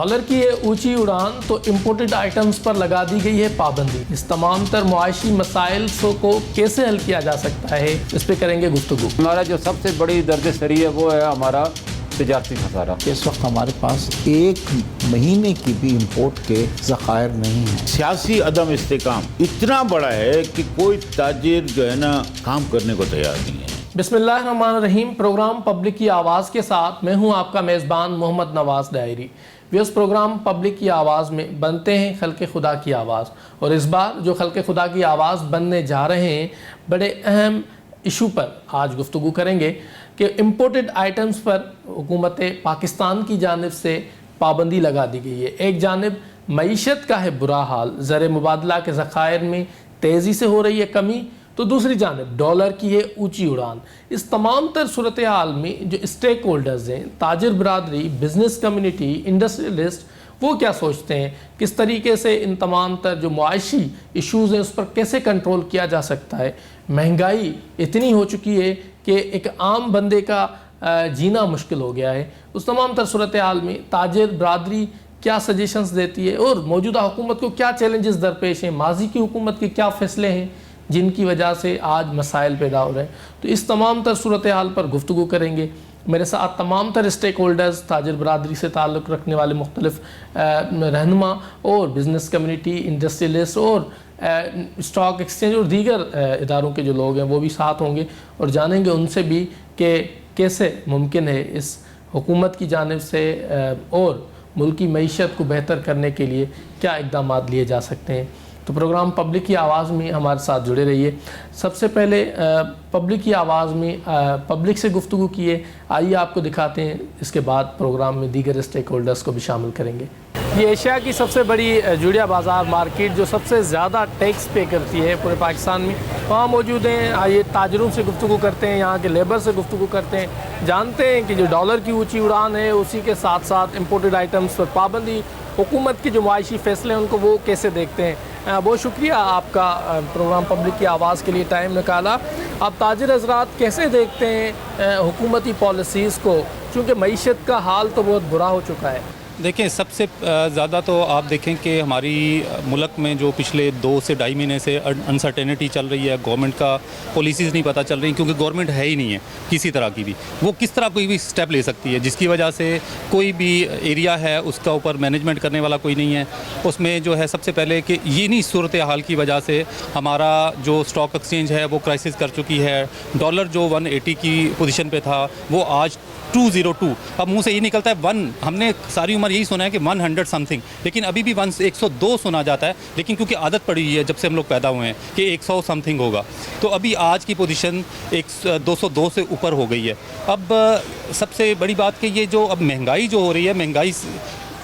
Dollar की ये ऊंची उड़ान तो इम्पोर्टेड आइटम्स पर लगा दी गई है पाबंदी। इस तमाम तर मुआशी मसाइल को कैसे हल किया जा सकता है, इस पे करेंगे गुफ्तगू। हमारा जो सबसे बड़ी दर्द सरी है वो है हमारा तिजारती खसारा। इस वक्त हमारे पास एक महीने की भी इंपोर्ट के ज़खायर नहीं है। सियासी अदम इस्तेकाम इतना बड़ा है कि कोई ताजिर जो है ना काम करने को तैयार नहीं है। बिस्मिल्लाहिर्रहमानिर्रहीम। प्रोग्राम पब्लिक की आवाज़ के साथ मैं हूं आपका मेज़बान मोहम्मद नवाज़ डायरी। व्यूअर्स, प्रोग्राम पब्लिक की आवाज़ में बनते हैं खल्क़े खुदा की आवाज़, और इस बार जो खल्क़े खुदा की आवाज़ बनने जा रहे हैं, बड़े अहम इशू पर आज गुफ्तगू करेंगे कि इम्पोर्टेड आइटम्स पर हुकूमत पाकिस्तान की जानिब से पाबंदी लगा दी गई है। एक जानिब मईशत का है बुरा हाल, ज़र मुबादला के ज़खायर में तेज़ी से हो रही है कमी, तो दूसरी जानिब डॉलर की है ऊंची उड़ान। इस तमाम तर सूरत हाल में जो स्टेक होल्डर्स हैं, ताजिर बरादरी, बिजनेस कम्युनिटी, इंडस्ट्रियलिस्ट, वो क्या सोचते हैं, किस तरीके से इन तमाम तर जो मुआशी इश्यूज़ हैं उस पर कैसे कंट्रोल किया जा सकता है। महंगाई इतनी हो चुकी है कि एक आम बंदे का जीना मुश्किल हो गया है। उस तमाम तर सूरत हाल में ताजिर बरादरी क्या सजेशंस देती है और मौजूदा हुकूमत को क्या चैलेंजेस दरपेश हैं, माजी की हुकूमत के क्या फ़ैसले हैं जिनकी वजह से आज मसाइल पैदा हो रहे हैं। तो इस तमाम तर सूरत हाल पर गुफ्तगू करेंगे। मेरे साथ तमाम तर स्टेक होल्डर्स, ताजिर बरादरी से ताल्लुक़ रखने वाले मुख्तलिफ रहनुमा और बिज़नेस कम्युनिटी, इंडस्ट्रियलिस्ट और स्टॉक एक्सचेंज और दीगर इदारों के जो लोग हैं वो भी साथ होंगे, और जानेंगे उनसे भी कि कैसे मुमकिन है इस हुकूमत की जानिब से और मुल्की मईशत को बेहतर करने के लिए क्या इक़दाम लिए जा सकते हैं। तो प्रोग्राम पब्लिक की आवाज़ में हमारे साथ जुड़े रहिए। सबसे पहले पब्लिक की आवाज़ में पब्लिक से गुफ्तगू किए, आइए आपको दिखाते हैं। इसके बाद प्रोग्राम में दीगर स्टेक होल्डर्स को भी शामिल करेंगे। ये एशिया की सबसे बड़ी जुड़िया बाज़ार मार्केट जो सबसे ज़्यादा टैक्स पे करती है पूरे पाकिस्तान में, वहाँ मौजूद हैं। आइए ताजरों से गुफ्तगू करते हैं, यहाँ के लेबर से गुफ्तगू करते हैं, जानते हैं कि जो डॉलर की ऊँची उड़ान है उसी के साथ साथ इम्पोर्टेड आइटम्स पर पाबंदी, हुकूमत के जो मुआशी फ़ैसले हैं उनको वो कैसे देखते हैं। बहुत शुक्रिया आपका प्रोग्राम पब्लिक की आवाज़ के लिए टाइम निकाला। आप ताजिर हज़रात कैसे देखते हैं हुकूमती पॉलिसीज़ को, चूँकि मईशत का हाल तो बहुत बुरा हो चुका है। देखें, सबसे ज़्यादा तो आप देखें कि हमारी मुल्क में जो पिछले 2 से ढाई महीने से अनसर्टेनिटी चल रही है, गवर्नमेंट का पॉलिसीज़ नहीं पता चल रही, क्योंकि गवर्नमेंट है ही नहीं है किसी तरह की भी। वो किस तरह कोई भी स्टेप ले सकती है, जिसकी वजह से कोई भी एरिया है उसका ऊपर मैनेजमेंट करने वाला कोई नहीं है। उसमें जो है सबसे पहले कि ये नहीं सूरत हाल की वजह से हमारा जो स्टॉक एक्सचेंज है वो क्राइसिस कर चुकी है। डॉलर जो 180 की पोजीशन पे था वो आज 202, अब मुंह से ये निकलता है 1। हमने सारी उम्र यही सुना है कि 100 समथिंग, लेकिन अभी भी 102 सुना जाता है, लेकिन क्योंकि आदत पड़ी हुई है जब से हम लोग पैदा हुए हैं कि 100 समथिंग होगा, तो अभी आज की पोजीशन 202 से ऊपर हो गई है। अब सबसे बड़ी बात कि ये जो अब महंगाई जो हो रही है, महंगाई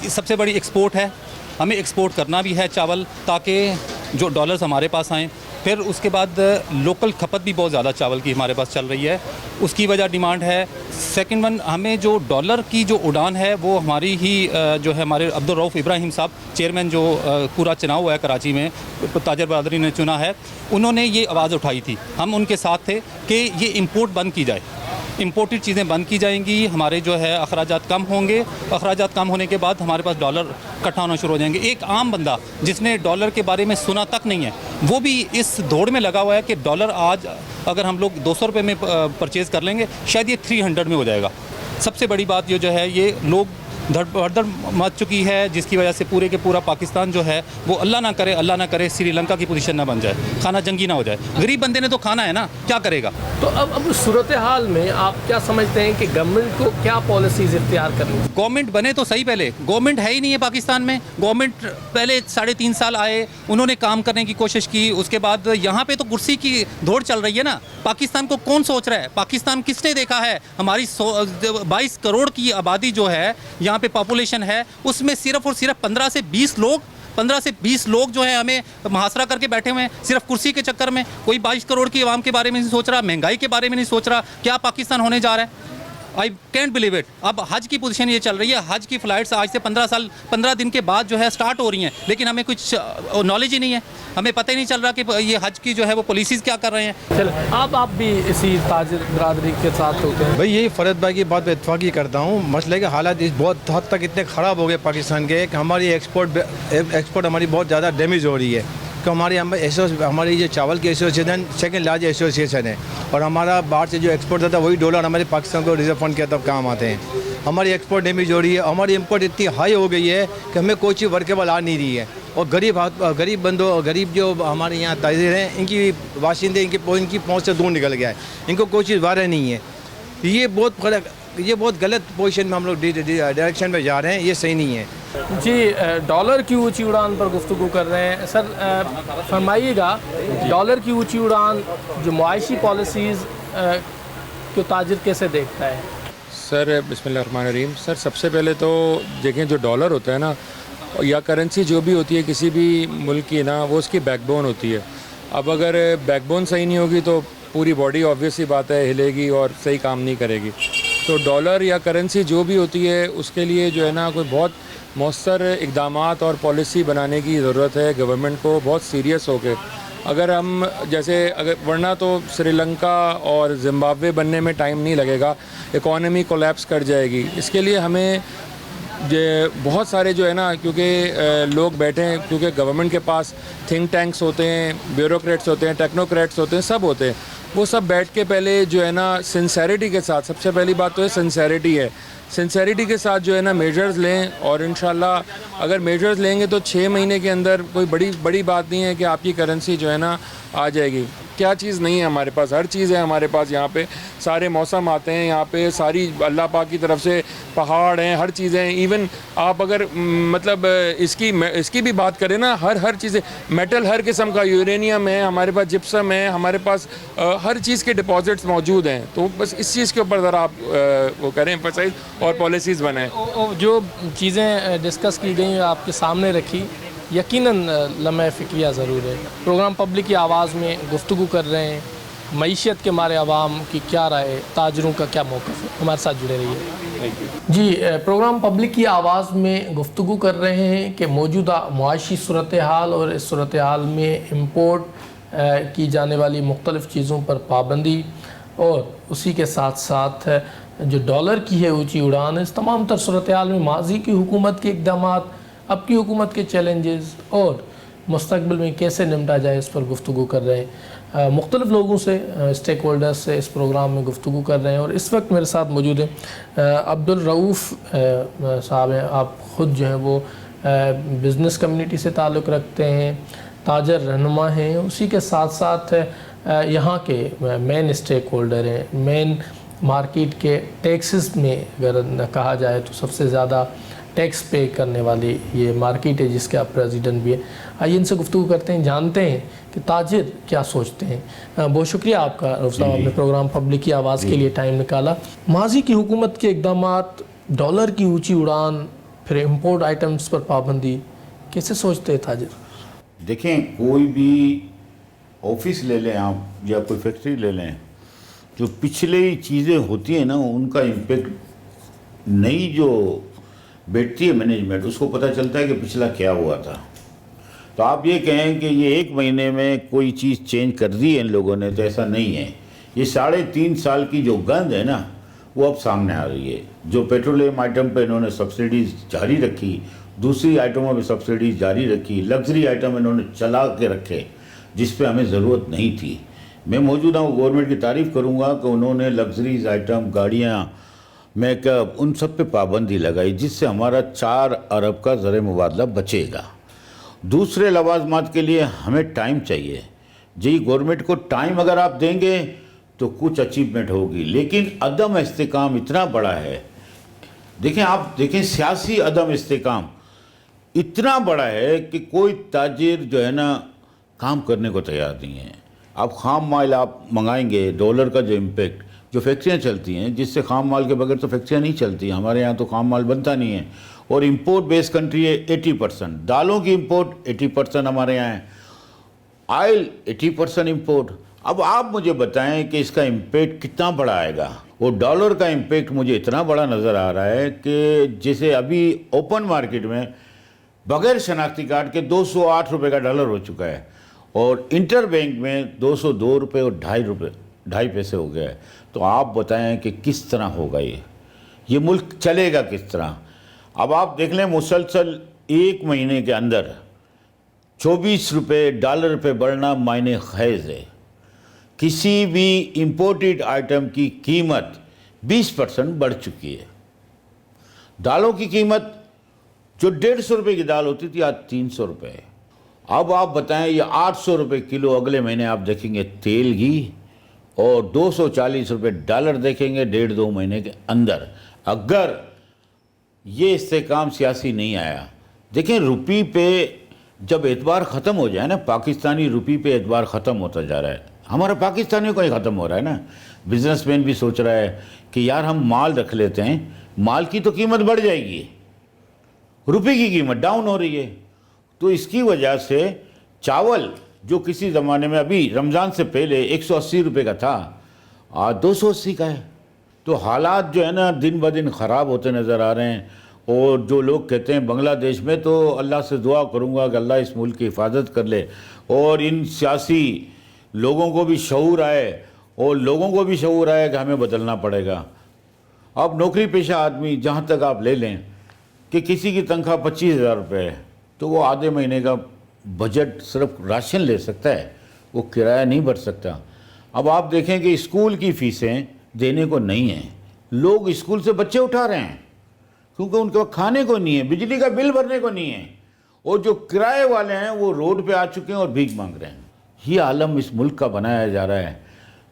सबसे बड़ी एक्सपोर्ट है, हमें एक्सपोर्ट करना भी है चावल, ताकि जो डॉलर्स हमारे पास आएँ। फिर उसके बाद लोकल खपत भी बहुत ज़्यादा चावल की हमारे पास चल रही है, उसकी वजह डिमांड है। सेकंड वन, हमें जो डॉलर की जो उड़ान है वो हमारी ही जो है हमारे अब्दुल रऊफ़ इब्राहिम साहब चेयरमैन जो पूरा चुनाव हुआ है कराची में, ताजिर बरादरी ने चुना है, उन्होंने ये आवाज़ उठाई थी, हम उनके साथ थे कि ये इंपोर्ट बंद की जाए, इम्पोर्टेड चीज़ें बंद की जाएंगी, हमारे जो है अखराजात कम होंगे, अखराजात कम होने के बाद हमारे पास डॉलर इकट्ठा होना शुरू हो जाएंगे। एक आम बंदा जिसने डॉलर के बारे में सुना तक नहीं है वो भी इस दौड़ में लगा हुआ है कि डॉलर आज अगर हम लोग 200 रुपये में परचेज़ कर लेंगे, शायद ये 300 में हो जाएगा। सबसे बड़ी बात ये जो है, ये लोग धड़धड़ मच चुकी है, जिसकी वजह से पूरे के पूरा पाकिस्तान जो है वो अल्लाह ना करे श्रीलंका की पोजीशन ना बन जाए, खाना जंगी ना हो जाए। गरीब बंदे ने तो खाना है ना, क्या करेगा। तो अब सूरत हाल में आप क्या समझते हैं कि गवर्नमेंट को क्या पॉलिसीज़ इख्तियार करनी? गवर्नमेंट बने तो सही, पहले गवर्नमेंट है ही नहीं है पाकिस्तान में। गवर्नमेंट पहले 3.5 साल आए, उन्होंने काम करने की कोशिश की, उसके बाद यहाँ पे तो कुर्सी की दौड़ चल रही है ना। पाकिस्तान को कौन सोच रहा है? पाकिस्तान किसने देखा है? हमारी 22 करोड़ की आबादी जो है, यहाँ पे पॉपुलेशन है, उसमें सिर्फ और सिर्फ 15 से 20 लोग जो है हमें मुहासरा करके बैठे हुए हैं सिर्फ कुर्सी के चक्कर में। कोई 22 करोड़ की आवाम के बारे में नहीं सोच रहा, महंगाई के बारे में नहीं सोच रहा, क्या पाकिस्तान होने जा रहा है। I can't believe it. अब हज की पोजीशन ये चल रही है, हज की फ़्लाइट्स आज से 15 दिन के बाद जो है स्टार्ट हो रही हैं, लेकिन हमें कुछ नॉलेज ही नहीं है, हमें पता ही नहीं चल रहा कि ये हज की जो है वो पॉलिसीज़ क्या कर रहे हैं। चल आप भी इसी ताजिर बरादरी के साथ होते हैं। भाई यही फरद भाई की बात पे इत्तफाक ही करता हूँ। मसले के हालात इस बहुत हद तक इतने ख़राब हो गए पाकिस्तान के कि हमारी एक्सपोर्ट हमारी बहुत ज़्यादा डैमेज हो रही है। कि हमारी जो चावल की एसोसिएशन सेकंड लार्ज एसोसिएशन है, और हमारा बाहर से जो एक्सपोर्ट होता है वही डॉलर हमारे पाकिस्तान को रिजर्व फंड के तब काम आते हैं। हमारी एक्सपोर्ट डैमेज हो रही है, हमारी इंपोर्ट इतनी हाई हो गई है कि हमें कोई चीज़ वर्केबल आ नहीं रही है। और गरीब जो हमारे यहाँ ताजिर हैं, इनकी वाशिंदे इनकी पहुँच से दूर निकल गया है, इनको कोई चीज़ वारह नहीं है। ये बहुत गलत पोजीशन में हम लोग डायरेक्शन में जा रहे हैं, ये सही नहीं है। जी, डॉलर की ऊंची उड़ान पर गुफ्तगू कर रहे हैं सर। फरमाइएगा, डॉलर की ऊंची उड़ान जो मुआशी पॉलिसीज़ को ताजिर कैसे देखता है? सर बिस्मिल्लाहिर्रहमानिर्रहीम। सर सबसे पहले तो देखें, जो डॉलर होता है ना, या करेंसी जो भी होती है किसी भी मुल्क की ना, वो उसकी बैकबोन होती है। अब अगर बैकबोन सही नहीं होगी तो पूरी बॉडी ऑब्वियस ही बात है हिलेगी और सही काम नहीं करेगी। तो डॉलर या करेंसी जो भी होती है उसके लिए जो है ना कोई बहुत मौसर इक़दामात और पॉलिसी बनाने की ज़रूरत है गवर्नमेंट को, बहुत सीरियस होकर। अगर हम वरना तो श्रीलंका और ज़िम्बाब्वे बनने में टाइम नहीं लगेगा, इकॉनमी कोलैप्स कर जाएगी। इसके लिए हमें बहुत सारे जो है ना, क्योंकि लोग बैठे हैं, क्योंकि गवर्नमेंट के पास थिंक टैंक्स होते हैं, ब्यूरोक्रेट्स होते हैं, टेक्नोक्रेट्स होते हैं, सब होते हैं। वो सब बैठ के पहले जो है ना सिंसेरिटी के साथ, सबसे पहली बात तो है सिंसेरिटी है, सिंसेरिटी के साथ जो है ना मेजर्स लें। और इंशाल्लाह अगर मेजर्स लेंगे तो 6 महीने के अंदर कोई बड़ी बात नहीं है कि आपकी करेंसी जो है ना आ जाएगी। क्या चीज़ नहीं है हमारे पास? हर चीज़ है हमारे पास। यहाँ पे सारे मौसम आते हैं, यहाँ पे सारी अल्लाह पाक की तरफ से पहाड़ हैं, हर चीज़ें हैं। इवन आप अगर मतलब इसकी भी बात करें ना, हर चीज़ें, मेटल हर किस्म का, यूरेनियम है हमारे पास, जिप्सम है हमारे पास, हर चीज़ के डिपॉजिट्स मौजूद हैं। तो बस इस चीज़ के ऊपर ज़रा आप वो करें एम्फसाइज और पॉलिसीज़ बनाएं। जो चीज़ें डिस्कस की गई आपके सामने रखी, यकीनन लम्हे फ़िक्रिया ज़रूर है। प्रोग्राम पब्लिक की आवाज़ में गुफ्तगू कर रहे हैं, मईशत के मारे आवाम की क्या राय, ताजरों का क्या मौक़िफ़ है। हमारे साथ जुड़े रहिए। जी, प्रोग्राम पब्लिक की आवाज़ में गुफ्तगू कर रहे हैं कि मौजूदा मुआशी सूरत हाल और इस सूरत हाल में इम्पोर्ट की जाने वाली मुख्तलिफ़ चीज़ों पर पाबंदी, और उसी के साथ साथ जो डॉलर की है ऊँची उड़ान, इस तमाम तर सूरत हाल में माजी की हुकूमत के इक़दामात, अब की हुकूमत के चैलेंजेस और मुस्तक़बिल में कैसे निपटा जाए, इस पर गुफ्तगू कर रहे हैं। मुख्तलिफ़ लोगों से, स्टेक होल्डर्स से इस प्रोग्राम में गुफ्तगू कर रहे हैं। और इस वक्त मेरे साथ मौजूद हैं अब्दुल रऊफ़ साहब हैं। आप ख़ुद जो हैं वो बिज़नेस कम्युनिटी से ताल्लुक़ रखते हैं, ताजर रहनुमा हैं, उसी के साथ साथ यहाँ के मेन स्टेक होल्डर हैं। मेन मार्केट के टैक्सेस में अगर कहा जाए तो सबसे ज़्यादा टैक्स पे करने वाली ये मार्केट है, जिसके आप प्रेसिडेंट भी हैं। आइए इनसे गुफ्तगू करते हैं, जानते हैं कि ताजिर क्या सोचते हैं। बहुत शुक्रिया आपका रऊफ़ साहब, आपने प्रोग्राम पब्लिक की आवाज़ के लिए टाइम निकाला। माजी की हुकूमत के इक़दामात, डॉलर की ऊँची उड़ान, फिर इम्पोर्ट आइटम्स पर पाबंदी, कैसे सोचते हैं ताजिर? देखें, कोई भी ऑफिस ले लें आप या कोई फैक्ट्री ले लें, जो पिछले चीज़ें होती हैं ना, उनका इम्पेक्ट नई जो बैठती है मैनेजमेंट, उसको पता चलता है कि पिछला क्या हुआ था। तो आप ये कहें कि ये 1 महीने में कोई चीज़ चेंज कर दी है इन लोगों ने, तो ऐसा नहीं है। ये 3.5 साल की जो गंद है ना, वो अब सामने आ रही है। जो पेट्रोलियम आइटम पे इन्होंने सब्सिडीज़ जारी रखी, दूसरी आइटमों में सब्सिडीज़ जारी रखी, लग्जरी आइटम इन्होंने चला के रखे जिस पे हमें ज़रूरत नहीं थी। मैं मौजूदा गवर्नमेंट की तारीफ़ करूँगा कि उन्होंने लग्जरीज आइटम, गाड़ियाँ, मेकअप, उन सब पे पाबंदी लगाई, जिससे हमारा 4 अरब का ज़र मुबादला बचेगा। दूसरे लवाजमात के लिए हमें टाइम चाहिए जी। गवर्नमेंट को टाइम अगर आप देंगे तो कुछ अचीवमेंट होगी, लेकिन अदम इस्तेकाम इतना बड़ा है। देखें, आप देखें, सियासी अदम इस्तेकाम इतना बड़ा है कि कोई ताजिर जो है ना काम करने को तैयार नहीं है। आप खाम माल आप मंगाएंगे, डॉलर का जो इम्पेक्ट, जो फैक्ट्रियाँ चलती हैं, जिससे खाम माल के बगैर तो फैक्ट्रियाँ नहीं चलती। हमारे यहाँ तो खाम माल बनता नहीं है, और इंपोर्ट बेस्ड कंट्री है। 80% दालों की इंपोर्ट 80% हमारे यहाँ है, ऑयल 80% इंपोर्ट। अब आप मुझे बताएं कि इसका इम्पेक्ट कितना बड़ा आएगा। वो डॉलर का इम्पेक्ट मुझे इतना बड़ा नज़र आ रहा है कि जैसे अभी ओपन मार्केट में बगैर शनाख्ती कार्ड के 208 रुपये का डॉलर हो चुका है और इंटर बैंक में 202 रुपये और 2.5 पैसे हो गया है। तो आप बताएं कि किस तरह होगा ये मुल्क चलेगा किस तरह। अब आप देख लें मुसलसल एक महीने के अंदर 24 रुपये डॉलर पे बढ़ना मायने खैज़ है। किसी भी इम्पोर्टेड आइटम की कीमत 20% बढ़ चुकी है। दालों की कीमत जो 150 रुपये की दाल होती थी आज 300 रुपये है। अब आप बताएं ये 800 रुपये किलो अगले महीने आप देखेंगे तेल घी और 240 रुपये डॉलर देखेंगे 1.5-2 महीने के अंदर, अगर ये इस्तेकाम सियासी नहीं आया। देखें रुपी पे जब एतबार ख़त्म हो जाए ना, पाकिस्तानी रुपी पे एतबार ख़त्म होता जा रहा है, हमारा पाकिस्तानियों का ही ख़त्म हो रहा है ना। बिजनेसमैन भी सोच रहा है कि यार हम माल रख लेते हैं, माल की तो कीमत बढ़ जाएगी, रुपये की कीमत डाउन हो रही है। तो इसकी वजह से चावल जो किसी ज़माने में अभी रमज़ान से पहले 180 रुपये का था आज 280 का है। तो हालात जो है ना दिन ब दिन ख़राब होते नज़र आ रहे हैं। और जो लोग कहते हैं बांग्लादेश में, तो अल्लाह से दुआ करूँगा कि अल्लाह इस मुल्क की हिफाजत कर ले और इन सियासी लोगों को भी शऊर आए और लोगों को भी शऊर आए कि हमें बदलना पड़ेगा। अब नौकरी पेशा आदमी जहाँ तक आप ले लें कि किसी की तनख्वाह 25,000 रुपये है तो वो आधे महीने का बजट सिर्फ राशन ले सकता है, वो किराया नहीं भर सकता। अब आप देखें कि स्कूल की फ़ीसें देने को नहीं हैं, लोग स्कूल से बच्चे उठा रहे हैं क्योंकि उनके पास खाने को नहीं है, बिजली का बिल भरने को नहीं है, और जो किराए वाले हैं वो रोड पे आ चुके हैं और भीख मांग रहे हैं। ये आलम इस मुल्क का बनाया जा रहा है।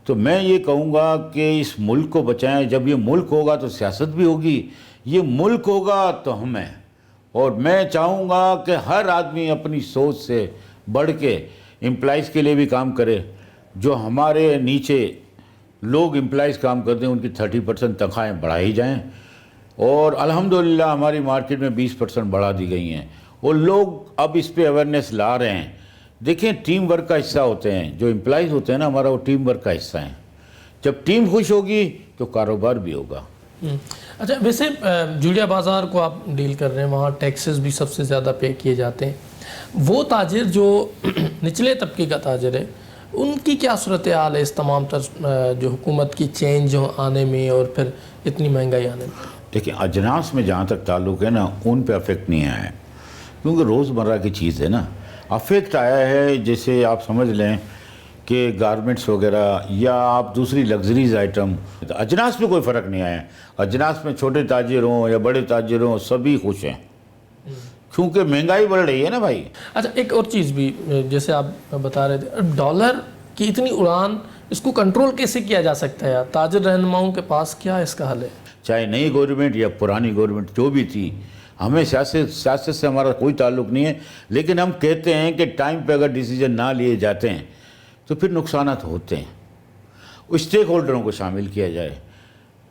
तो मैं ये कहूँगा कि इस मुल्क को बचाएं। जब ये मुल्क होगा तो सियासत भी होगी, ये मुल्क होगा तो हम हैं। और मैं चाहूँगा कि हर आदमी अपनी सोच से बढ़ के एम्प्लॉइज़ के लिए भी काम करे। जो हमारे नीचे लोग एम्प्लॉइज़ काम करते हैं उनकी 30% तनख्वाहें बढ़ाई जाएँ और अल्हम्दुलिल्लाह हमारी मार्केट में 20% बढ़ा दी गई हैं और लोग अब इस पे अवेयरनेस ला रहे हैं। देखें टीम वर्क का हिस्सा होते हैं, जो एम्प्लॉइज़ होते हैं ना हमारा, वो टीम वर्क का हिस्सा हैं। जब टीम खुश होगी तो कारोबार भी होगा। अच्छा, वैसे जुड़िया बाज़ार को आप डील कर रहे हैं, वहाँ टैक्सेस भी सबसे ज़्यादा पे किए जाते हैं। वो ताजिर जो निचले तबके का ताजिर है उनकी क्या सूरत हाल है इस तमाम जो हुकूमत की चेंज आने में और फिर इतनी महंगाई आने में? देखिए अजनास में जहाँ तक ताल्लुक़ है ना, उन पे अफेक्ट नहीं आया है क्योंकि रोज़मर्रा की चीज़ है ना। अफेक्ट आया है जैसे आप समझ लें कि गारमेंट्स वगैरह या आप दूसरी लग्जरीज आइटम। तो अजनास में कोई फ़र्क नहीं आया। अजनास में छोटे ताजिर हों या बड़े ताजिर हों सभी खुश हैं क्योंकि महंगाई बढ़ रही है ना भाई। अच्छा, एक और चीज़ भी जैसे आप बता रहे थे, डॉलर की इतनी उड़ान, इसको कंट्रोल कैसे किया जा सकता है यार? ताजिर रहनुमाओं के पास क्या इसका हल है? चाहे नई गवर्नमेंट या पुरानी गवर्नमेंट जो भी थी, हमें सियासत से हमारा कोई ताल्लुक़ नहीं है, लेकिन हम कहते हैं कि टाइम पे अगर डिसीजन ना लिए जाते हैं तो फिर नुकसानात होते हैं। स्टेक होल्डरों को शामिल किया जाए,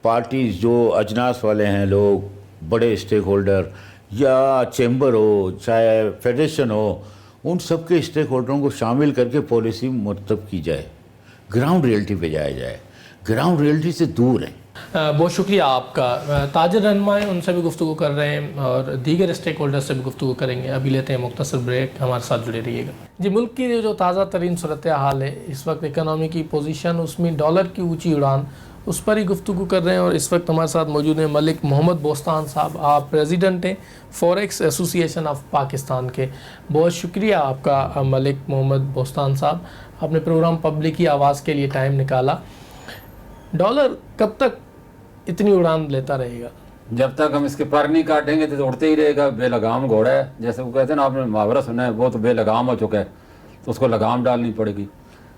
पार्टीज़ जो अजनास वाले हैं, लोग बड़े स्टेक होल्डर या चैम्बर हो चाहे फेडरेशन हो, उन सब के स्टेक होल्डरों को शामिल करके पॉलिसी मुरतब की जाए, ग्राउंड रियलिटी पे जाया जाए। ग्राउंड रियलिटी से दूर है। बहुत शुक्रिया आपका। ताजिर रहनुमाएं उनसे भी गुफ्तगू कर रहे हैं और दीगर स्टेक होल्डर से भी गुफ्तगू करेंगे। अभी लेते हैं मुख्तसर ब्रेक, हमारे साथ जुड़े रहिएगा। जी, मुल्क की जो ताज़ा तरीन सूरत हाल है इस वक्त, इकनॉमी की पोजीशन, उसमें डॉलर की ऊंची उड़ान, उस पर ही गुफ्तगू कर रहे हैं। और इस वक्त हमारे साथ मौजूद हैं मलिक मोहम्मद बोस्तान साहब। आप प्रेसिडेंट हैं फॉरेक्स एसोसिएशन ऑफ पाकिस्तान के। बहुत शुक्रिया आपका मलिक मोहम्मद बोस्तान साहब, आपने प्रोग्राम पब्लिक की आवाज़ के लिए टाइम निकाला। डॉलर कब तक इतनी उड़ान लेता रहेगा? जब तक हम इसके पर नहीं काटेंगे तो उड़ते ही रहेगा। बेलगाम घोड़ा है, जैसे वो कहते हैं ना, आपने मुहावरा सुना है, वो तो बेलगाम हो चुका है तो उसको लगाम डालनी पड़ेगी।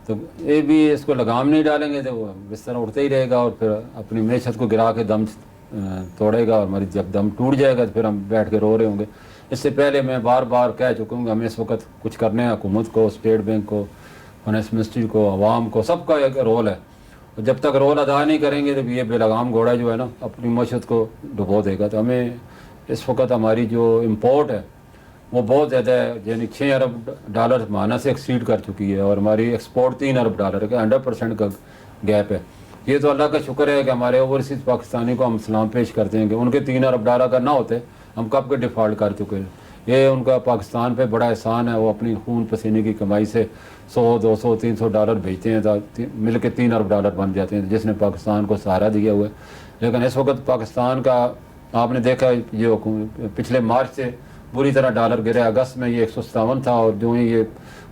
तो ये भी इसको लगाम नहीं डालेंगे तो वो इस तरह उड़ते ही रहेगा और फिर अपनी मैशत को गिरा के दम तोड़ेगा और हमारी जब दम टूट जाएगा तो फिर हम बैठ के रो रहे होंगे। इससे पहले मैं बार बार कह चुका हूँ कि हमें इस वक्त कुछ करने हैं। हुकूमत को, स्टेट बैंक को, फाइनेंस मिनिस्ट्री को, आवाम को, सबका एक रोल है। और जब तक रोल अदा नहीं करेंगे तो ये बेलगाम घोड़ा जो है ना अपनी मैशत को डुबो देगा। तो हमें इस वक्त हमारी जो इम्पोर्ट है वो बहुत ज़्यादा है, यानी 6 अरब डॉलर माना से एक्सीड कर चुकी है और हमारी एक्सपोर्ट 3 अरब डॉलर का 100% का गैप है। یہ تو اللہ کا شکر ہے کہ ہمارے اوورسیز پاکستانی کو ہم سلام پیش کرتے ہیں کہ ان کے 3 ارب ڈالر کا نہ ہوتے ہم کب کے ڈیفالٹ کر چکے ہیں. یہ ان کا پاکستان پہ بڑا احسان ہے. وہ اپنی خون پسینے کی کمائی سے 100 200 300 ڈالر بھیجتے ہیں تو مل کے 3 ارب ڈالر بن جاتے ہیں جس نے پاکستان کو سہارا دیا ہوا ہے. لیکن اس وقت پاکستان کا آپ نے دیکھا جو پچھلے مارچ سے بری طرح ڈالر گرا. اگست میں یہ 157 تھا اور جو ہی یہ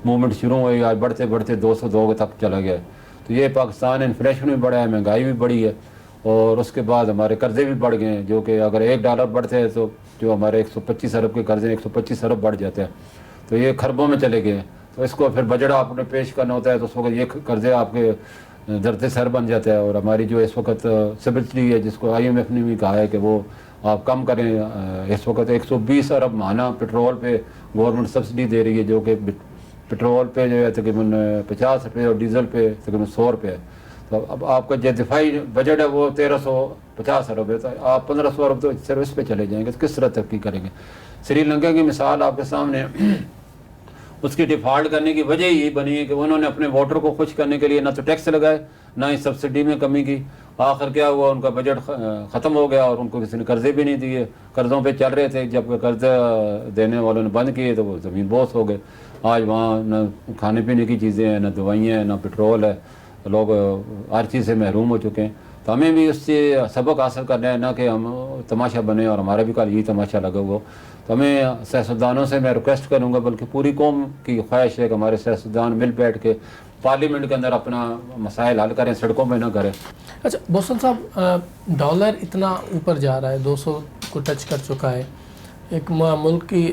موومنٹ شروع ہوئی آج بڑھتے بڑھتے 202 تک چلا گیا. تو یہ پاکستان انفلیشن بھی بڑھا ہے, مہنگائی بھی بڑھی ہے اور اس کے بعد ہمارے قرضے بھی بڑھ گئے ہیں جو کہ اگر 1 ڈالر بڑھتے ہیں تو جو ہمارے 125 ارب کے قرضے 125 ارب بڑھ جاتے ہیں تو یہ خربوں میں چلے گئے ہیں. تو اس کو پھر بجٹ آپ نے پیش کرنا ہوتا ہے تو اس وقت یہ قرضے آپ کے درد سر بن جاتا ہے. اور ہماری جو اس وقت سبسڈی ہے جس کو IMF نے بھی کہا ہے کہ وہ آپ کم کریں, اس وقت 120 ارب ماہانہ پٹرول پہ گورنمنٹ سبسڈی دے رہی ہے جو کہ پٹرول پہ جو ہے تقریباً 50 روپے اور ڈیزل پہ تقریباً 100 روپے ہے. تو اب آپ کا جو دفاعی بجٹ ہے وہ 1350 ارب ہے تو آپ 1500 ارب تو صرف اس پہ چلے جائیں گے تو کس طرح ترقی کریں گے. سری لنکا کی مثال آپ کے سامنے اس کی ڈیفالٹ کرنے کی وجہ یہی بنی ہے کہ انہوں نے اپنے ووٹر کو خوش کرنے کے لیے نہ تو ٹیکس لگائے نہ ہی سبسڈی میں کمی کی. آخر کیا ہوا, ان کا بجٹ ختم ہو گیا اور ان کو کسی نے قرضے بھی نہیں دیے. قرضوں پہ چل رہے تھے, جب قرض دینے والوں نے بند کیے تو وہ زمین بوس ہو گئے. آج وہاں نہ کھانے پینے کی چیزیں ہیں, نہ دوائیاں ہیں, نہ پٹرول ہے, لوگ ہر چیز سے محروم ہو چکے ہیں. تو ہمیں بھی اس سے سبق حاصل کرنا ہے, نہ کہ ہم تماشا بنے اور ہمارا بھی کل یہی تماشا لگا ہوا. تو ہمیں سیاستدانوں سے میں ریکویسٹ کروں گا, بلکہ پوری قوم کی خواہش ہے کہ ہمارے سیاستدان مل بیٹھ کے پارلیمنٹ کے اندر اپنا مسائل حل کریں, سڑکوں پہ نہ کریں. اچھا بحسن صاحب, ڈالر اتنا اوپر جا رہا ہے, 200 کو ٹچ کر چکا ہے, ایک ملک کی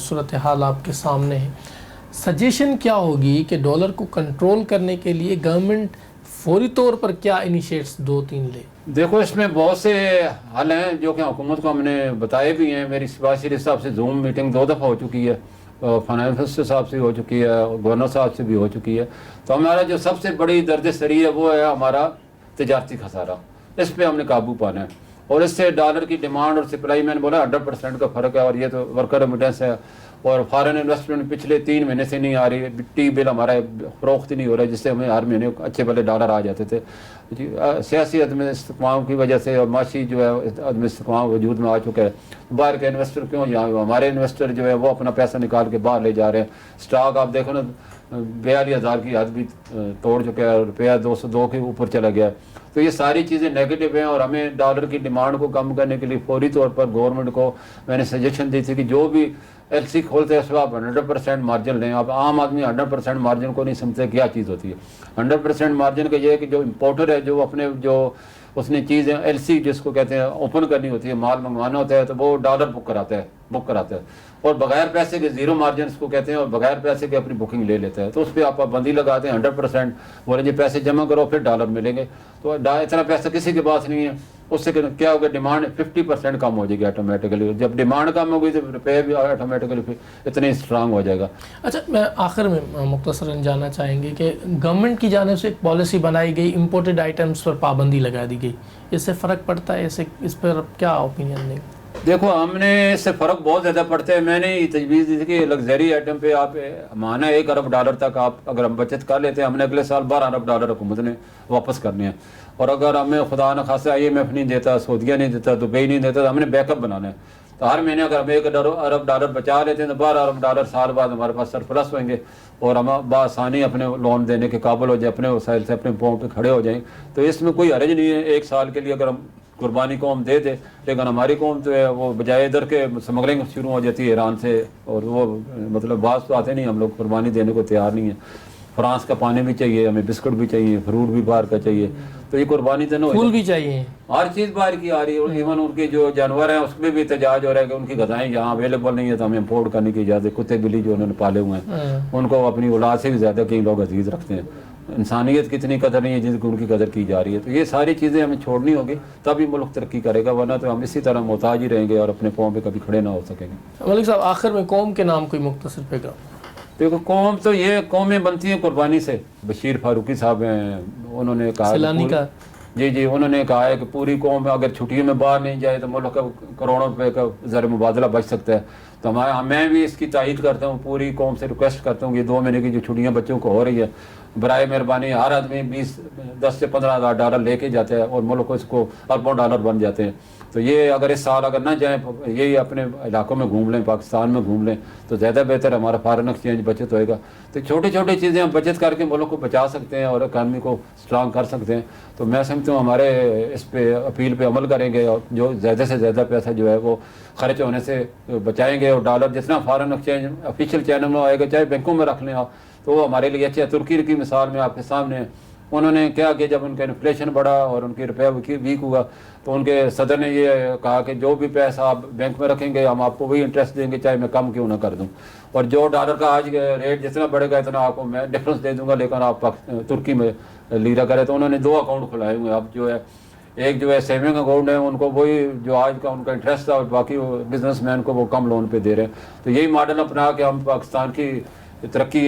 صورتحال آپ کے سامنے ہے. سجیشن کیا ہوگی کہ ڈالر کو کنٹرول کرنے کے لیے گورنمنٹ فوری طور پر کیا انیشیٹس 2-3 لے؟ دیکھو اس میں بہت سے حل ہیں جو کہ حکومت کو ہم نے بتائے بھی ہیں. میری شہباز شریف صاحب سے زوم میٹنگ 2 دفعہ ہو چکی ہے, فائنانس منسٹر صاحب سے ہو چکی ہے, گورنر صاحب سے بھی ہو چکی ہے. تو ہمارا جو سب سے بڑی درد سری ہے وہ ہے ہمارا تجارتی خسارہ. اس پہ ہم نے قابو پانا ہے اور اس سے ڈالر کی ڈیمانڈ اور سپلائی میں نے بولا 100% کا فرق ہے. اور یہ تو ورکر ریمیٹنس ہے اور فارن انویسٹمنٹ پچھلے 3 مہینے سے نہیں آ رہی. ٹی بل ہمارا فروخت ہی نہیں ہو رہا ہے جس سے ہمیں ہر مہینے اچھے بھلے ڈالر آ جاتے تھے. سیاسی عدم استحکام کی وجہ سے اور معاشی جو ہے عدم استحکام وجود میں آ چکا ہے. باہر کے انویسٹر کیوں, یہاں ہمارے انویسٹر جو ہے وہ اپنا پیسہ نکال کے باہر لے جا رہے ہیں. اسٹاک آپ دیکھو نا 42,000 کی حد بھی توڑ چکا ہے, روپیہ 202 کے اوپر چلا گیا. تو یہ ساری چیزیں نیگیٹو ہیں اور ہمیں ڈالر کی ڈیمانڈ کو کم کرنے کے لیے فوری طور پر گورنمنٹ کو میں نے سجیشن دی تھی کہ جو بھی LC کھولتے ہیں اس میں آپ 100% مارجن لیں. آپ عام آدمی 100% مارجن کو نہیں سمجھتے کیا چیز ہوتی ہے. 100% مارجن کا یہ ہے کہ جو امپورٹر ہے جو اپنے جو اس نے چیزیں LC جس کو کہتے ہیں اوپن کرنی ہوتی ہے, مال منگوانا ہوتا ہے تو وہ ڈالر بک کراتا ہے اور بغیر پیسے کے 0 مارجن اس کو کہتے ہیں اور بغیر پیسے کے اپنی بکنگ لے لیتا ہے. تو اس پہ آپ پابندی لگاتے ہیں 100%, بولیں جی پیسے جمع کرو پھر ڈالر ملیں گے. تو اتنا پیسہ کسی کے پاس نہیں ہے. اس سے کیا ہوگا, ڈیمانڈ 50% کم ہو جائے گی آٹومیٹیکلی. جب ڈیمانڈ کم ہوگی تو روپے بھی آٹومیٹیکلی اتنے اسٹرانگ ہو جائے گا. اچھا میں آخر میں مختصراً جاننا چاہیں گے کہ گورنمنٹ کی جانب سے ایک پالیسی بنائی گئی, امپورٹڈ آئٹمس پر پابندی لگا دی گئی, اس سے فرق پڑتا ہے؟ اس پر کیا اوپینین دیں؟ دیکھو ہم نے اس سے فرق بہت زیادہ پڑتا ہے. میں نے یہ تجویز دی تھی کہ لگزری آئٹم پہ آپ ماہانہ 1 ارب ڈالر تک آپ اگر ہم بچت کر لیتے ہیں, ہم نے اگلے سال 12 ارب ڈالر حکومت نے واپس کرنے ہیں. اور اگر ہمیں خدا نہ خاصا IMF نہیں دیتا, سعودیہ نہیں دیتا, دبئی نہیں دیتا, تو ہم نے بیک اپ بنانا ہے. تو ہر مہینے اگر ہم 1 ارب ڈالر بچا لیتے ہیں تو 12 ارب ڈالر سال بعد ہمارے پاس سرپلس ہوئیں گے اور ہم بآسانی اپنے لون دینے کے قابل ہو جائیں, اپنے وسائل سے اپنے پاؤں پہ کھڑے ہو جائیں. تو اس میں کوئی حرج نہیں ہے 1 سال کے لیے اگر ہم قربانی قوم دے دے. لیکن ہماری قوم تو ہے وہ بجائے ادھر کے سمگلنگ شروع ہو جاتی ہے ایران سے, اور وہ مطلب بعض تو آتے نہیں, ہم لوگ قربانی دینے کو تیار نہیں ہیں. فرانس کا پانی بھی چاہیے ہمیں, بسکٹ بھی چاہیے, فروٹ بھی باہر کا چاہیے. تو یہ قربانی تو نہیں, پھول بھی چاہیے, ہر چیز باہر کی آ رہی ہے. ایون ان کے جو جانور ہیں اس میں بھی احتجاج ہو رہا ہے کہ ان کی غذائیں یہاں اویلیبل نہیں ہے تو ہمیں امپورٹ کرنے کی اجازت. کتے بلی جو انہوں نے پالے ہوئے ہیں ان کو اپنی اولاد سے بھی زیادہ کئی لوگ عزیز رکھتے ہیں. انسانیت کی اتنی قدر نہیں ہے جس کو ان کی قدر کی جا رہی ہے. تو یہ ساری چیزیں ہمیں چھوڑنی ہوگی تبھی ملک ترقی کرے گا, ورنہ تو ہم اسی طرح محتاج ہی رہیں گے اور اپنے پاؤں پہ کبھی کھڑے نہ ہو سکیں گے. ملک صاحب آخر میں قوم کے نام کوئی مختصر پیغام؟ دیکھو قوم تو یہ قومیں بنتی ہیں قربانی سے. بشیر فاروقی صاحب ہیں, انہوں نے کہا جی انہوں نے کہا ہے کہ پوری قوم اگر چھٹیوں میں باہر نہیں جائے تو ملک کا کروڑوں روپے کا زر مبادلہ بچ سکتا ہے. तो मैं भी इसकी तायीद करता हूँ, पूरी कौम से रिक्वेस्ट करता हूँ कि 2 महीने की जो छुट्टियाँ बच्चों को हो रही है, बराए मेहरबानी हर आदमी 10 से 15 हज़ार डॉलर लेके जाता है और मुल्क को इसको अरबों डॉलर बन जाते हैं। तो ये अगर इस साल अगर ना जाएँ, यही अपने इलाकों में घूम लें, पाकिस्तान में घूम लें, तो ज़्यादा बेहतर हमारा फॉरेन एक्सचेंज बचत होएगा। तो छोटी छोटी चीज़ें हम बचत करके मुल्क को बचा सकते हैं और इकानमी को स्ट्रांग कर सकते हैं। तो मैं समझता हूँ हमारे इस पे अपील पे अमल करेंगे और जो ज़्यादा से ज़्यादा पैसा जो है वो खर्च होने से बचाएंगे, और डॉलर जितना फॉरेन एक्सचेंज ऑफिशियल चैनल में आएगा, चाहे बैंकों में रख लें आप, तो वो हमारे लिए अच्छा है। तुर्की की मिसाल में आपके सामने है, उन्होंने क्या किया, जब उनका इन्फ्लेशन बढ़ा और उनकी रुपया वीक हुआ, तो उनके सदर ने ये कहा कि जो भी पैसा आप बैंक में रखेंगे हम आपको वही इंटरेस्ट देंगे, चाहे मैं कम क्यों ना कर दूं, और जो डॉलर का आज रेट जितना बढ़ेगा इतना आपको मैं डिफरेंस दे दूंगा, लेकिन आप तुर्की में लीरा करें। तो उन्होंने 2 अकाउंट खुलाए हुए। अब जो है एक जो है सेविंग अकाउंट है, उनको वही जो आज का उनका इंटरेस्ट था, और बाकी बिजनेसमैन को वो कम लोन पे दे रहे हैं। तो यही मॉडल अपना के हम पाकिस्तान की तरक्की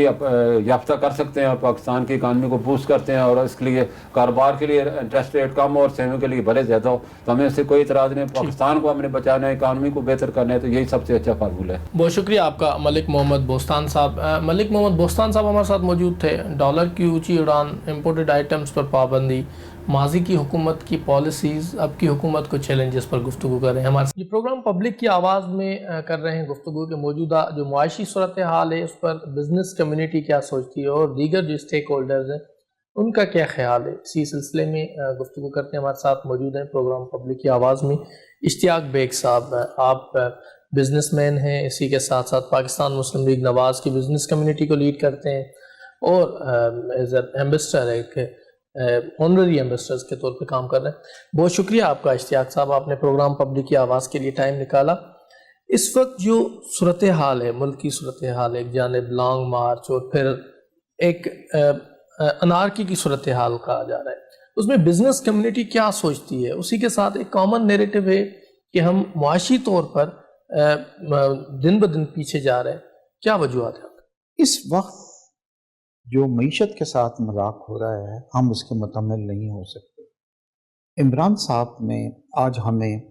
याफ्ता कर सकते हैं और पाकिस्तान की इकानमी को बूस्ट करते हैं, और इसके लिए कारोबार के लिए इंटरेस्ट रेट कम और सेविंग के लिए भले ज़्यादा हो, तो हमें इससे कोई इतराज़ नहीं। पाकिस्तान को हमने बचाना है, इकानमी को बेहतर करना है, तो यही सबसे अच्छा फार्मूला है। बहुत शुक्रिया आपका मलिक मोहम्मद बोस्तान साहब। मलिक मोहम्मद बोस्तान साहब हमारे साथ मौजूद थे। डॉलर की ऊंची उड़ान, इम्पोर्टेड आइटम्स पर पाबंदी, माजी की हुकूमत की पॉलिसीज़, अब की हुकूमत को चैलेंजेस पर गुफ्तगू कर रहे हैं। हमारे ये प्रोग्राम पब्लिक की आवाज़ में कर रहे हैं गुफ्तगू के मौजूदा जो मुआशी सूरत हाल है उस पर बिज़नेस कम्युनिटी क्या सोचती है और दीगर जो स्टेक होल्डर्स हैं उनका क्या ख्याल है, इसी सिलसिले में गुफ्तगू करते हैं। हमारे साथ मौजूद हैं प्रोग्राम पब्लिक की आवाज़ में इश्तियाक बेग साहब। आप बिज़नेसमैन हैं, इसी के साथ साथ पाकिस्तान मुस्लिम लीग नवाज़ की बिज़नेस कम्युनिटी को लीड करते हैं और एज एम्बेसडर एक ऑनररी एम्बेसडर्स के तौर पे काम कर रहे हैं। बहुत शुक्रिया आपका इश्तियाक साहब, आपने प्रोग्राम पब्लिक की आवाज़ के लिए टाइम निकाला। इस वक्त जो सूरत हाल है, मुल्क की सूरत हाल, एक जानिब लॉन्ग मार्च और फिर एक अनारकी की सूरत हाल कहा जा रहा है, उसमें बिज़नेस कम्युनिटी क्या सोचती है? उसी के साथ एक कॉमन नैरेटिव है कि हम मुआशी तौर पर दिन ब दिन पीछे जा रहे हैं। क्या वजूहत है? इस वक्त जो मईशत के साथ मजाक हो रहा है, हम उसके मुतमिल नहीं हो सकते। इमरान साहब ने आज हमें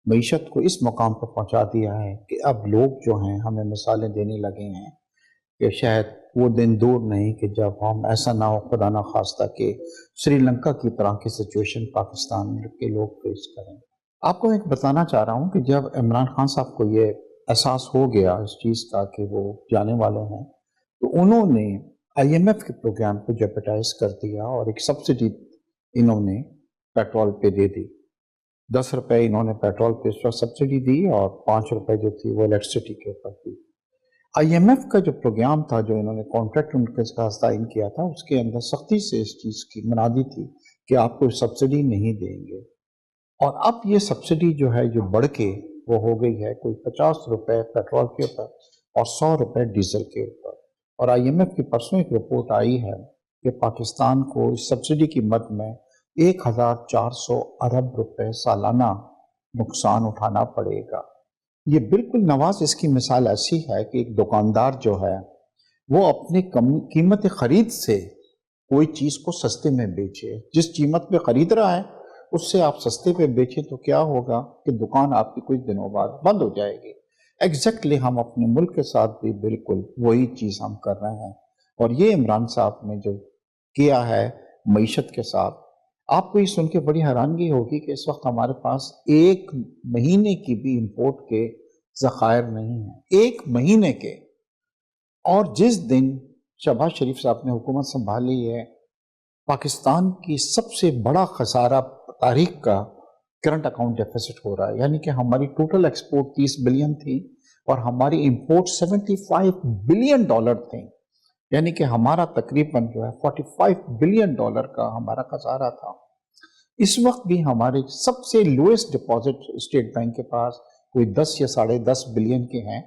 मईशत को इस मुकाम पर पहुंचा दिया है कि अब लोग जो हैं हमें मिसालें देने लगे हैं कि शायद वो दिन दूर नहीं कि जब हम ऐसा ना हो, खुदा ना खास्ता, कि श्रीलंका की तरह की सिचुएशन पाकिस्तान के लोग फेस करें। आपको एक बताना चाह रहा हूँ कि जब इमरान खान साहब को ये एहसास हो गया इस चीज़ का कि वो जाने वाले हैं, तो उन्होंने IMF के प्रोग्राम को जेपटाइज कर दिया और एक सब्सिडी इन्होंने पेट्रोल पे दे दी। 10 रुपए इन्होंने पेट्रोल पे उस वक्त सब्सिडी दी और 5 रुपए जो थी वो इलेक्ट्रिसिटी के ऊपर दी। IMF का जो प्रोग्राम था, जो इन्होंने कॉन्ट्रैक्ट उनके साथ साइन किया था, उसके अंदर सख्ती से इस चीज़ की मनादी थी कि आपको सब्सिडी नहीं देंगे। और अब ये सब्सिडी जो है जो बढ़ के वो हो गई है कोई 50 रुपए पेट्रोल के ऊपर और 100 रुपए डीजल के ऊपर। और IMF की परसों एक रिपोर्ट आई है कि पाकिस्तान को इस सब्सिडी की मद में 1400 अरब रुपए सालाना नुकसान उठाना पड़ेगा। ये बिल्कुल नवाज इसकी मिसाल ऐसी है कि एक दुकानदार जो है वो अपनी कीमत खरीद से कोई चीज़ को सस्ते में बेचे। जिस कीमत पे खरीद रहा है उससे आप सस्ते पे बेचें तो क्या होगा कि दुकान आपकी कुछ दिनों बाद बंद हो जाएगी। एग्जैक्टली हम अपने मुल्क के साथ भी बिल्कुल वही चीज़ हम कर रहे हैं। और ये इमरान साहब ने जो किया है मईशत के साथ, आपको ये सुन के बड़ी हैरानगी होगी कि इस वक्त हमारे पास 1 महीने की भी इंपोर्ट के ज़खायर नहीं है, 1 महीने के। और जिस दिन शहबाज शरीफ साहब ने हुकूमत संभाली है, पाकिस्तान की सबसे बड़ा खसारा तारीख का करंट अकाउंट डेफिसिट हो रहा है। यानी कि हमारी टोटल एक्सपोर्ट 30 बिलियन थी और हमारी इंपोर्ट 75 बिलियन डॉलर थे। यानी कि हमारा तकरीबन जो है 45 बिलियन डॉलर का हमारा खसारा था। इस वक्त भी हमारे सबसे लोएस्ट डिपॉजिट स्टेट बैंक के पास कोई 10 या 10.5 बिलियन के हैं,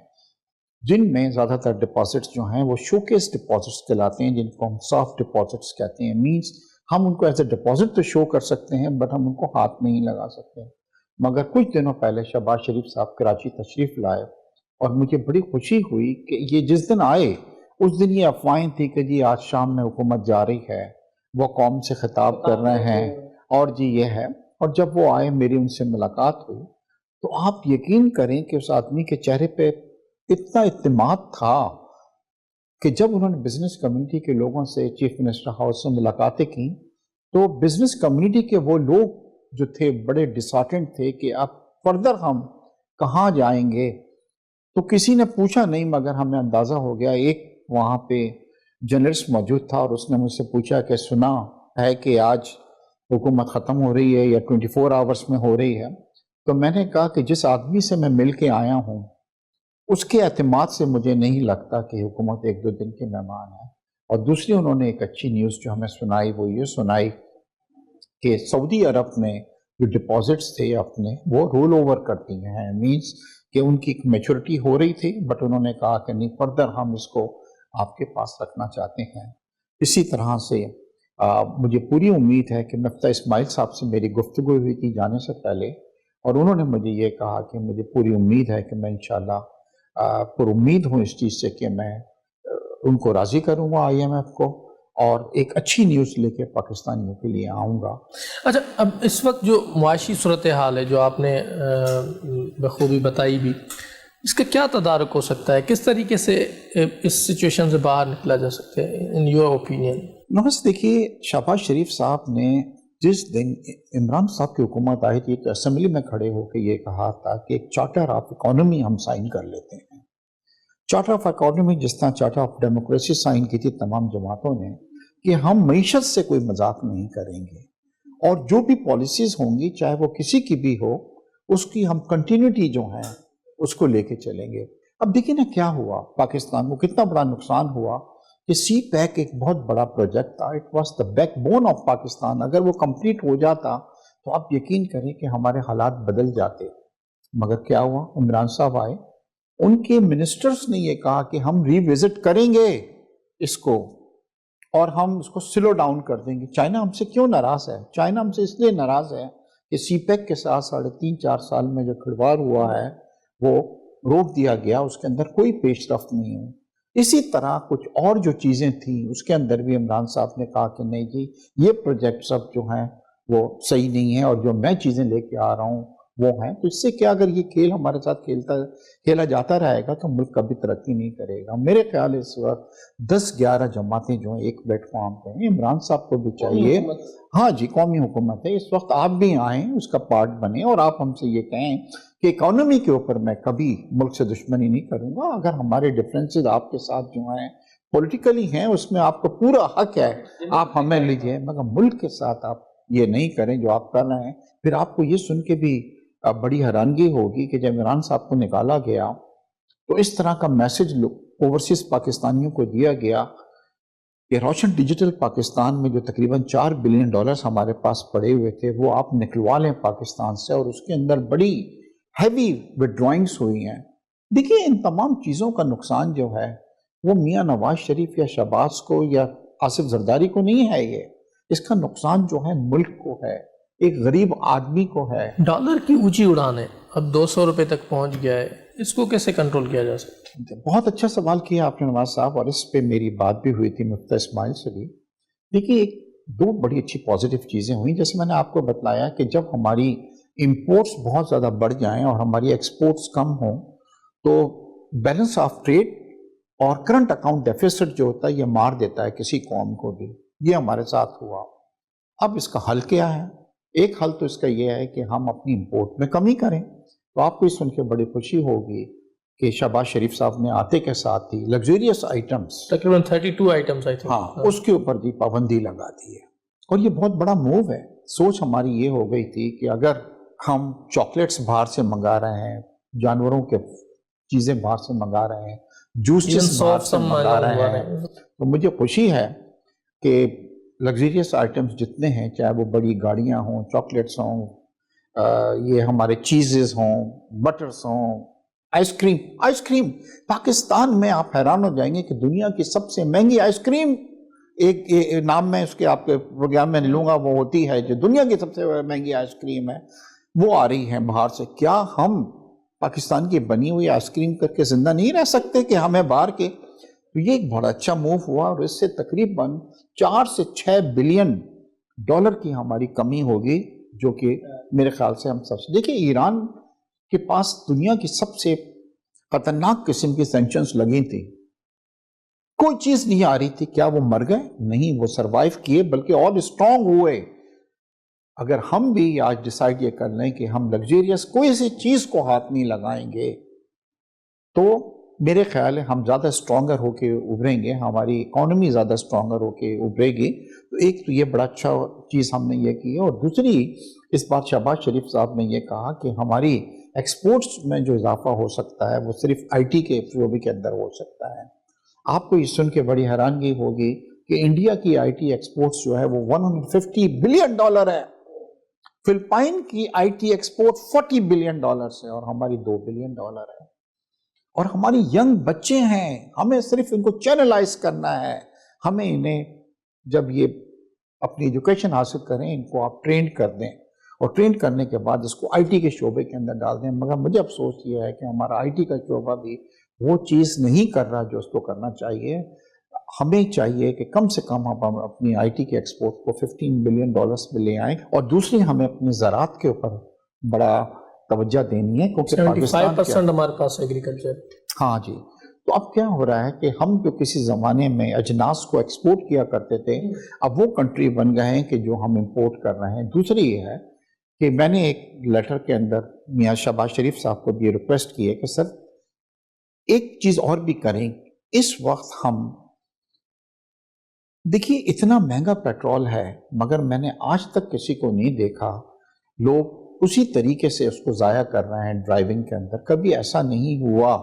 जिनमें ज़्यादातर डिपॉजिट्स जो हैं वो शोकेस डिपॉजिट्स कहलाते हैं, जिनको हम सॉफ्ट डिपॉजिट्स कहते हैं। मींस हम उनको एज ए डिपॉजिट तो शो कर सकते हैं बट हम उनको हाथ नहीं लगा सकते। मगर कुछ दिनों पहले शहबाज शरीफ साहब कराची तशरीफ़ लाए और मुझे बड़ी खुशी हुई कि ये जिस दिन आए उस दिन ये अफवाहें थी कि जी आज शाम में हुकूमत जा रही है, वो कौम से खिताब कर रहे हैं और जी ये है। और जब वो आए, मेरी उनसे मुलाकात हुई, तो आप यकीन करें कि उस आदमी के चेहरे पे اتنا اعتماد تھا کہ جب انہوں نے بزنس کمیونٹی کے لوگوں سے چیف منسٹر ہاؤس سے ملاقاتیں کی تو بزنس کمیونٹی کے وہ لوگ جو تھے بڑے ڈسہارٹنڈ تھے کہ اب فردر ہم کہاں جائیں گے. تو کسی نے پوچھا نہیں مگر ہمیں اندازہ ہو گیا. ایک وہاں پہ جرنلسٹ موجود تھا اور اس نے مجھ سے پوچھا کہ سنا ہے کہ آج حکومت ختم ہو رہی ہے یا 24 آورس میں ہو رہی ہے. تو میں نے کہا کہ جس آدمی سے میں مل کے آیا ہوں اس کے اعتماد سے مجھے نہیں لگتا کہ حکومت 1-2 دن کے مہمان ہے. اور دوسری انہوں نے ایک اچھی نیوز جو ہمیں سنائی وہ یہ سنائی کہ سعودی عرب نے جو ڈپازٹس تھے اپنے وہ رول اوور کر دیے ہیں. مینس کہ ان کی ایک میچورٹی ہو رہی تھی بٹ انہوں نے کہا کہ نہیں فردر ہم اس کو آپ کے پاس رکھنا چاہتے ہیں. اسی طرح سے مجھے پوری امید ہے کہ مفتاح اسماعیل صاحب سے میری گفتگو ہوئی تھی جانے سے پہلے اور انہوں نے مجھے یہ کہا کہ مجھے پوری امید ہے کہ میں انشاءاللہ پر امید ہوں اس چیز سے کہ میں ان کو راضی کروں گا IMF کو اور ایک اچھی نیوز لے کے پاکستانیوں کے لیے آؤں گا. اچھا، اب اس وقت جو معاشی صورتحال ہے جو آپ نے بخوبی بتائی بھی، اس کا کیا تدارک ہو سکتا ہے؟ کس طریقے سے اس سچویشن سے باہر نکلا جا سکتا ہے ان یور اوپینین؟ نوز دیکھیے، شہباز شریف صاحب نے جس دن عمران صاحب کی حکومت آئی تھی تو اسمبلی میں کھڑے ہو کے یہ کہا تھا کہ ایک چارٹر آف اکانومی ہم سائن کر لیتے ہیں. چارٹر آف اکانومی جس طرح چارٹر آف ڈیموکریسی سائن کی تھی تمام جماعتوں نے کہ ہم معیشت سے کوئی مذاق نہیں کریں گے اور جو بھی پالیسیز ہوں گی چاہے وہ کسی کی بھی ہو اس کی ہم کنٹینیوٹی جو ہیں اس کو لے کے چلیں گے. اب دیکھیں نا کیا ہوا، پاکستان کو کتنا بڑا نقصان ہوا کہ سی پیک ایک بہت بڑا پروجیکٹ تھا. It was the back bone of Pakistan. اگر وہ کمپلیٹ ہو جاتا تو آپ یقین کریں کہ ہمارے حالات بدل جاتے. مگر کیا ہوا، عمران صاحب آئے، ان کے منسٹرز نے یہ کہا کہ ہم ری وزٹ کریں گے اس کو اور ہم اس کو سلو ڈاؤن کر دیں گے. چائنا ہم سے کیوں ناراض ہے؟ چائنا ہم سے اس لیے ناراض ہے کہ سی پیک کے ساتھ 3.5-4 سال میں جو کھڑواڑ ہوا ہے وہ روک دیا گیا، اس کے اندر کوئی پیش رفت نہیں ہے. اسی طرح کچھ اور جو چیزیں تھیں اس کے اندر بھی عمران صاحب نے کہا کہ نہیں جی یہ پروجیکٹ سب جو ہیں وہ صحیح نہیں ہیں اور جو میں چیزیں لے کے آ رہا ہوں وہ ہیں. تو اس سے کیا اگر یہ کھیل ہمارے ساتھ کھیلا جاتا رہے گا تو ملک کبھی ترقی نہیں کرے گا. میرے خیال ہے اس وقت 10-11 جماعتیں جو ہیں ایک پلیٹ فارم پہ ہیں. عمران صاحب کو بھی چاہیے، ہاں جی قومی حکومت ہے، اس وقت آپ بھی آئیں اس کا پارٹ بنیں اور آپ ہم سے یہ کہیں کہ اکانومی کے اوپر میں کبھی ملک سے دشمنی نہیں کروں گا. اگر ہمارے ڈفرینسز آپ کے ساتھ جو ہیں پولیٹیکلی ہیں اس میں آپ کو پورا حق ہے، آپ ہمیں لیجئے، مگر ملک کے ساتھ آپ یہ نہیں کریں جو آپ کر رہے ہیں. پھر آپ کو یہ سن کے بھی بڑی حیرانگی ہوگی کہ جب عمران صاحب کو نکالا گیا تو اس طرح کا میسج اوورسیز پاکستانیوں کو دیا گیا کہ روشن ڈیجیٹل پاکستان میں جو تقریباً $4 بلین ہمارے پاس پڑے ہوئے تھے وہ آپ نکلوا لیں پاکستان سے، اور اس کے اندر بڑی ہیوی وڈرائنگز ہوئی ہیں. دیکھیے ان تمام چیزوں کا نقصان جو ہے وہ میاں نواز شریف یا شہباز کو یا آصف زرداری کو نہیں ہے، یہ اس کا نقصان جو ہے ملک کو ہے، ایک غریب آدمی کو ہے. ڈالر کی اونچی اڑان ہے، اب 200 روپے تک پہنچ گیا ہے، اس کو کیسے کنٹرول کیا جا سکتا ہے؟ بہت اچھا سوال کیا آپ نے نواز صاحب، اور اس پہ میری بات بھی ہوئی تھی مفتاح اسماعیل سے بھی. دیکھیے ایک 2 بڑی اچھی پازیٹیو چیزیں ہوئیں. جیسے میں نے آپ کو بتلایا کہ جب ہماری امپورٹس بہت زیادہ بڑھ جائیں اور ہماری ایکسپورٹس کم ہوں تو بیلنس آف ٹریڈ اور کرنٹ اکاؤنٹ ڈیفیسٹ جو ہوتا ہے یہ مار دیتا ہے کسی قوم کو بھی. یہ ہمارے ساتھ ہوا. اب اس کا حل کیا ہے؟ ایک حل تو اس کا یہ ہے کہ ہم اپنی امپورٹ میں کمی کریں. تو آپ کو یہ سن کے بڑی خوشی ہوگی کہ شہباز شریف صاحب نے آتے کے ساتھ ہی لگزریس آئٹمز تقریباً 32 آئٹمز آئی تھنک، ہاں اس کے اوپر بھی پابندی لگا دی ہے. اور یہ بہت بڑا موو ہے. سوچ ہماری یہ ہو گئی تھی کہ اگر ہم چاکلیٹس باہر سے منگا رہے ہیں، جانوروں کے چیزیں باہر سے منگا رہے ہیں، جوسز باہر سے منگا رہے ہیں، تو مجھے خوشی ہے کہ لگزریس آئٹمز جتنے ہیں چاہے وہ بڑی گاڑیاں ہوں، چاکلیٹس ہوں، یہ ہمارے چیزز ہوں، بٹرز ہوں، آئس کریم. پاکستان میں آپ حیران ہو جائیں گے کہ دنیا کی سب سے مہنگی آئس کریم، ایک نام میں اس کے آپ کے پروگرام میں لوں گا، وہ ہوتی ہے جو دنیا کی سب سے مہنگی آئس کریم ہے، وہ آ رہی ہے باہر سے. کیا ہم پاکستان کی بنی ہوئی آئس کریم کر کے زندہ نہیں رہ سکتے کہ ہمیں باہر کے؟ تو یہ ایک بڑا اچھا موو ہوا اور اس سے تقریباً 4 سے 6 بلین ڈالر کی ہماری کمی ہوگی، جو کہ میرے خیال سے ہم سب سے دیکھیں ایران کے پاس دنیا کی سب سے खतरनाक किस्म की सेंक्शंस लगी थी, कोई चीज नहीं आ रही थी। क्या वो मर गए? नहीं, वो सरवाइव किए, बल्कि और स्ट्रांग हुए। अगर हम भी आज डिसाइड ये कर लें कि हम लग्जेरियस कोई सी चीज को हाथ नहीं लगाएंगे, तो मेरे ख्याल है हम ज़्यादा स्ट्रॉन्गर होके उभरेंगे, हमारी इकोनॉमी ज़्यादा स्ट्रॉन्गर होके उभरेगी। तो एक तो ये बड़ा अच्छा चीज़ हमने ये की है, और दूसरी इस बार शहबाज शरीफ साहब ने ये कहा कि हमारी एक्सपोर्ट्स में जो इजाफा हो सकता है वो सिर्फ आईटी के शोबे के अंदर हो सकता है। आपको ये सुन के बड़ी हैरानगी होगी कि इंडिया की आईटी एक्सपोर्ट्स जो है वो $150 बिलियन है, फिलिपाइन की आईटी एक्सपोर्ट $40 बिलियन है, और हमारी $2 बिलियन है। और हमारी यंग बच्चे हैं, हमें सिर्फ इनको चैनलाइज करना है। हमें इन्हें जब ये अपनी एजुकेशन हासिल करें, इनको आप ट्रेन कर दें, और ट्रेन करने के बाद इसको आईटी के शोबे के अंदर डाल दें। मगर मुझे अफसोस ये है कि हमारा आईटी का शोबा भी वो चीज़ नहीं कर रहा जो उसको करना चाहिए। हमें चाहिए कि कम से कम हम अपनी आईटी के एक्सपोर्ट को $15 बिलियन में ले आएं, और दूसरी हमें अपनी ज़राअत के ऊपर बड़ा तवज्जो देनी है, क्योंकि 75% हमारे पास एग्रीकल्चर। हाँ जी। तो अब क्या हो रहा है कि हम जो किसी ज़माने में अजनास को एक्सपोर्ट किया करते थे, अब वो कंट्री बन गए हैं कि जो हम इंपोर्ट कर रहे हैं। दूसरी ये है कि मैंने एक लेटर के अंदर मियाँ शहबाज शरीफ साहब को भी रिक्वेस्ट की है कि सर एक चीज़ और भी करें। इस वक्त हम देखिए इतना महंगा पेट्रोल है, मगर मैंने आज तक किसी को नहीं देखा लोग उसी तरीके से उसको ज़ाया कर रहे हैं ड्राइविंग के अंदर। कभी ऐसा नहीं हुआ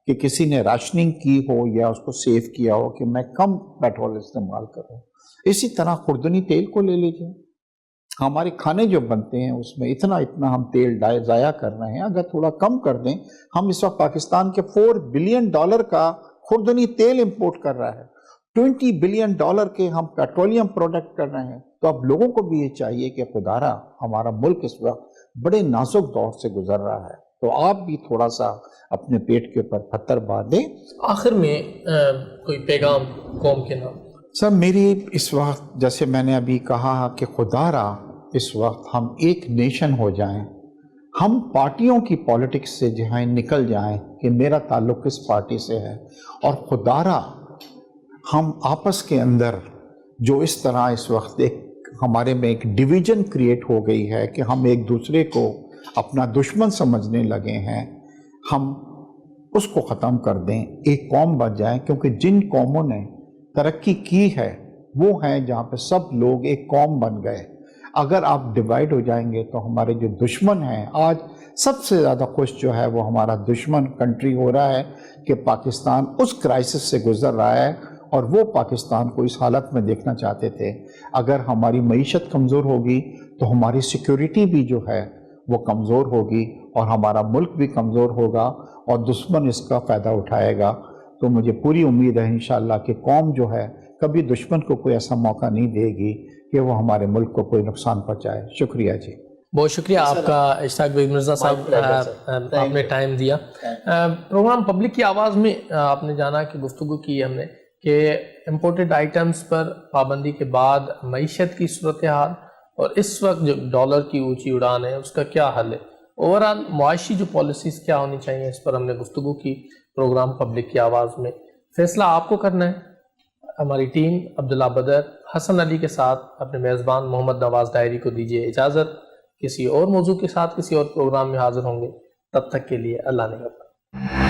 कि किसी ने राशनिंग की हो या उसको सेव किया हो कि मैं कम पेट्रोल इस्तेमाल करूं। इसी तरह खुर्दनी तेल को ले लीजिए, हमारे खाने जो बनते हैं उसमें इतना इतना हम तेल ज़ाया कर रहे हैं। अगर थोड़ा कम कर दें, हम इस वक्त पाकिस्तान के $4 बिलियन का खुर्दनी तेल इंपोर्ट कर रहा है, $20 बिलियन के हम पेट्रोलियम प्रोडक्ट कर रहे हैं। तो अब लोगों को भी ये चाहिए कि खुदारा हमारा मुल्क इस वक्त बड़े नाजुक दौर से गुजर रहा है, तो आप भी थोड़ा सा अपने पेट के ऊपर पत्थर बांध दें। आखिर में कोई पैगाम कौम के नाम? सर मेरी इस वक्त, जैसे मैंने अभी कहा कि खुदारा इस वक्त हम एक नेशन हो जाएं, हम पार्टियों की पॉलिटिक्स से जो है निकल जाएं कि मेरा ताल्लुक किस पार्टी से है, और खुदारा हम आपस के अंदर जो इस तरह इस वक्त एक हमारे में एक डिवीज़न क्रिएट हो गई है कि हम एक दूसरे को अपना दुश्मन समझने लगे हैं, हम उसको ख़त्म कर दें, एक कौम बन जाए। क्योंकि जिन कौमों ने तरक्की की है वो हैं जहाँ पे सब लोग एक कौम बन गए। अगर आप डिवाइड हो जाएंगे तो हमारे जो दुश्मन हैं, आज सबसे ज़्यादा खुश जो है वो हमारा दुश्मन कंट्री हो रहा है कि पाकिस्तान उस क्राइसिस से गुज़र रहा है, और वो पाकिस्तान को इस हालत में देखना चाहते थे। अगर हमारी मईशत कमज़ोर होगी तो हमारी सिक्योरिटी भी जो है वो कमज़ोर होगी, और हमारा मुल्क भी कमज़ोर होगा, और दुश्मन इसका फ़ायदा उठाएगा। तो मुझे पूरी उम्मीद है इंशाअल्लाह कि कौम जो है कभी दुश्मन को कोई ऐसा मौका नहीं देगी कि वो हमारे मुल्क को कोई नुकसान पहुँचाए। शुक्रिया जी। बहुत शुक्रिया आपका इश्ताक बेग मिर्ज़ा साहब, आपने टाइम दिया। प्रोग्राम पब्लिक की आवाज़ में आपने जाना कि गुफ्तगू की हमने कि इम्पोर्टेड आइटम्स पर पाबंदी के बाद मईशत की सूरत हाल, और इस वक्त जो डॉलर की ऊंची उड़ान है उसका क्या हल है, ओवरऑल मुआशी जो पॉलिसीज़ क्या होनी चाहिए, इस पर हमने गुफ्तगू की प्रोग्राम पब्लिक की आवाज़ में। फैसला आपको करना है। हमारी टीम अब्दुल्ला बदर, हसन अली के साथ अपने मेज़बान मोहम्मद नवाज़ डायरी को दीजिए इजाज़त। किसी और मौजू के साथ किसी और प्रोग्राम में हाजिर होंगे, तब तक के लिए अल्लाह ने।